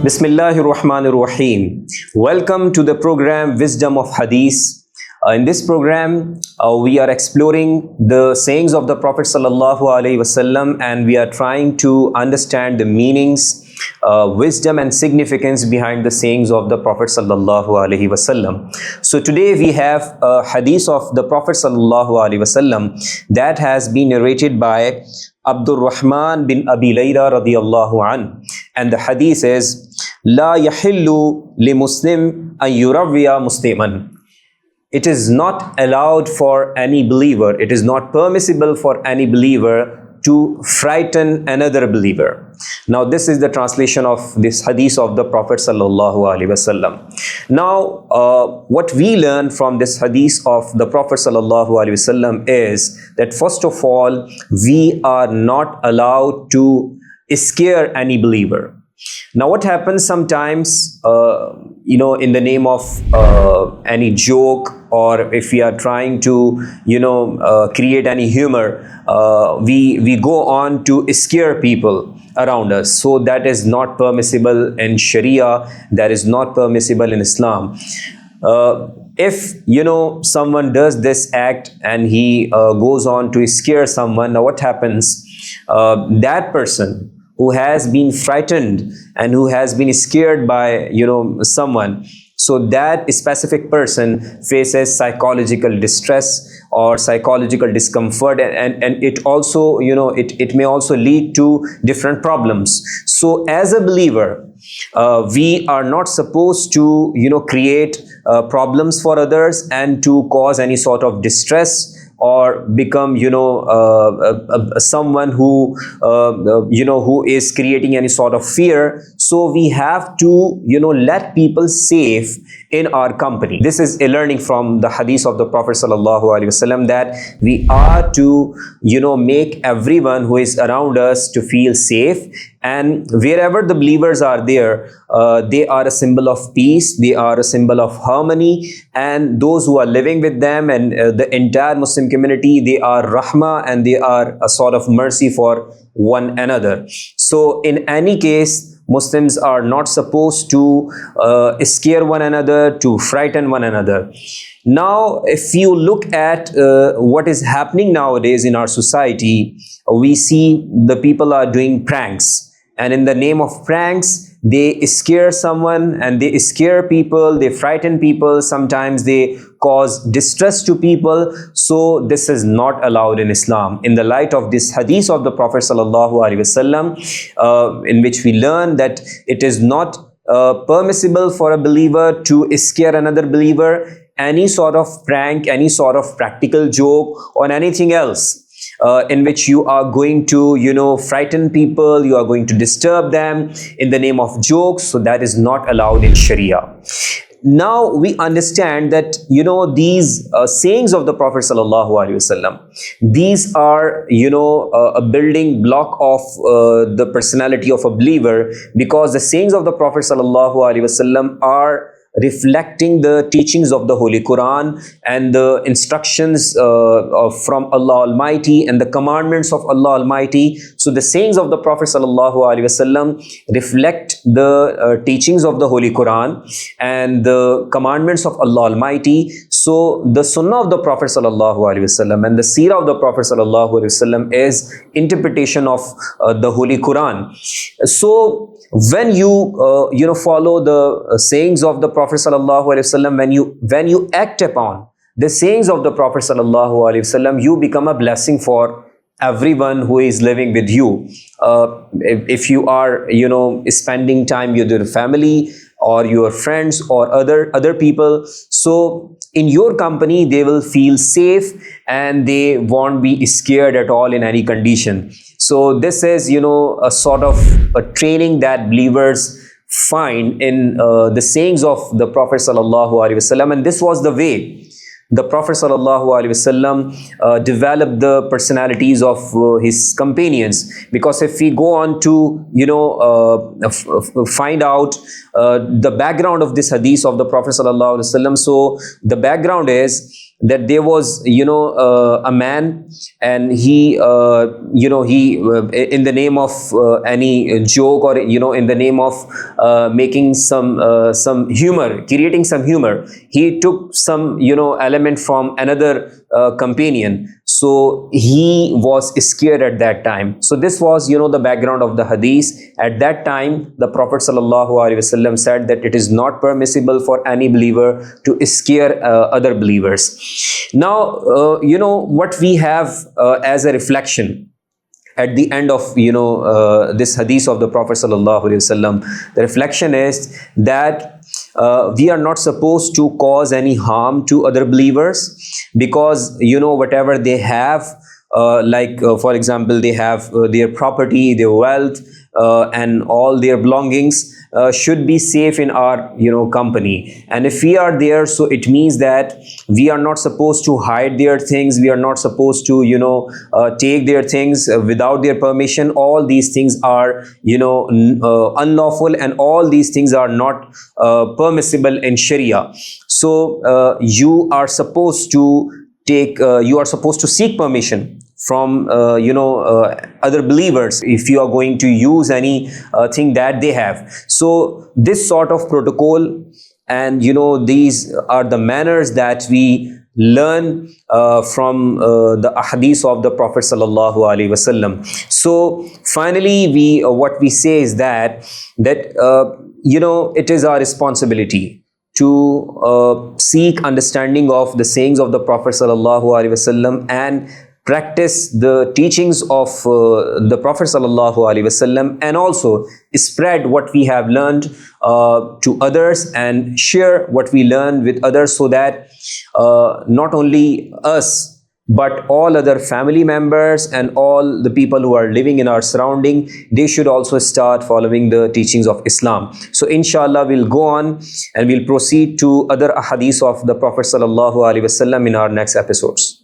Bismillahir Rahmanir Rahim. Welcome to the program Wisdom of Hadith. In this program, we are exploring the sayings of the Prophet Sallallahu Alaihi Wasallam, and we are trying to understand the meanings, wisdom and significance behind the sayings of the Prophet Sallallahu Alaihi Wasallam. So today we have a hadith of the Prophet Sallallahu Alaihi Wasallam that has been narrated by Abdul Rahman bin Abi Layla radiyallahu an, and the hadith is La yahillu li Muslim an yurawwiya Musliman. It is not allowed for any believer, it is not permissible for any believer to frighten another believer. Now this is the translation of this hadith of the Prophet Sallallahu Alaihi Wasallam. Now what we learn from this hadith of the Prophet Sallallahu Alaihi Wasallam is that first of all, we are not allowed to scare any believer. Now what happens sometimes, in the name of any joke, or if we are trying to, create any humor, we go on to scare people around us. So that is not permissible in Sharia, that is not permissible in Islam. If someone does this act and he goes on to scare someone, now what happens? That person who has been frightened and who has been scared by someone, so that specific person faces psychological distress or psychological discomfort, and it also it may also lead to different problems. So as a believer, we are not supposed to create problems for others and to cause any sort of distress or become someone who who is creating any sort of fear. So we have to let people safe in our company. This is a learning from the hadith of the Prophet Sallallahu Alaihi Wasallam, that we are to make everyone who is around us to feel safe. And wherever the believers are there, they are a symbol of peace, they are a symbol of harmony, and those who are living with them and the entire Muslim community, they are rahmah and they are a sort of mercy for one another. So in any case, Muslims are not supposed to scare one another, to frighten one another. Now, if you look at what is happening nowadays in our society, we see the people are doing pranks. And in the name of pranks, they scare someone and they scare people, they frighten people, sometimes they cause distress to people. So this is not allowed in Islam. In the light of this hadith of the Prophet Sallallahu Alaihi Wasallam, in which we learn that it is not permissible for a believer to scare another believer, any sort of prank, any sort of practical joke or anything else in which you are going to frighten people, you are going to disturb them in the name of jokes, so that is not allowed in Sharia. Now we understand that these sayings of the Prophet Sallallahu Alaihi Wasallam, these are a building block of the personality of a believer, because the sayings of the Prophet Sallallahu Alaihi Wasallam are reflecting the teachings of the Holy Quran and the instructions from Allah Almighty and the commandments of Allah Almighty. So the sayings of the Prophet Sallallahu Alaihi Wasallam reflect the teachings of the Holy Quran and the commandments of Allah Almighty. So the Sunnah of the Prophet Sallallahu Alaihi Wasallam and the Seerah of the Prophet Sallallahu Alaihi Wasallam is interpretation of the Holy Quran. So when you follow the sayings of the Prophet Sallallahu Alaihi Wasallam, when you act upon the sayings of the Prophet Sallallahu Alaihi Wasallam, you become a blessing for everyone who is living with you. If you are spending time with your family or your friends or other people, so in your company they will feel safe and they won't be scared at all in any condition. So this is a sort of a training that believers find in the sayings of the Prophet Sallallahu Alaihi Wasallam, and this was the way the Prophet Sallallahu Alaihi Wasallam developed the personalities of his companions. Because if we go on to find out the background of this hadith of the Prophet Sallallahu Alaihi Wasallam, so the background is that there was, a man, and he, in the name of any joke, or in the name of making some humor, creating some humor, he took some element from another companion. So he was scared at that time. So this was the background of the hadith. At that time, the Prophet ﷺ said that it is not permissible for any believer to scare other believers. Now, what we have as a reflection at the end of this hadith of the Prophet ﷺ, the reflection is that we are not supposed to cause any harm to other believers, because whatever they have, for example, they have their property, their wealth, and all their belongings should be safe in our company. And if we are there, so it means that we are not supposed to hide their things, we are not supposed to take their things without their permission. All these things are unlawful, and all these things are not permissible in Sharia. So you are supposed to seek permission from other believers if you are going to use any thing that they have. So this sort of protocol, and these are the manners that we learn from the hadith of the Prophet sallallahu alaihi wasallam. So finally, what we say is that it is our responsibility to seek understanding of the sayings of the Prophet sallallahu alaihi wasallam and practice the teachings of the Prophet sallallahu alaihi wasallam, and also spread what we have learned to others, and share what we learn with others, so that not only us but all other family members and all the people who are living in our surrounding, they should also start following the teachings of Islam. So inshallah, we'll go on and we'll proceed to other ahadith of the Prophet sallallahu alaihi wasallam in our next episodes.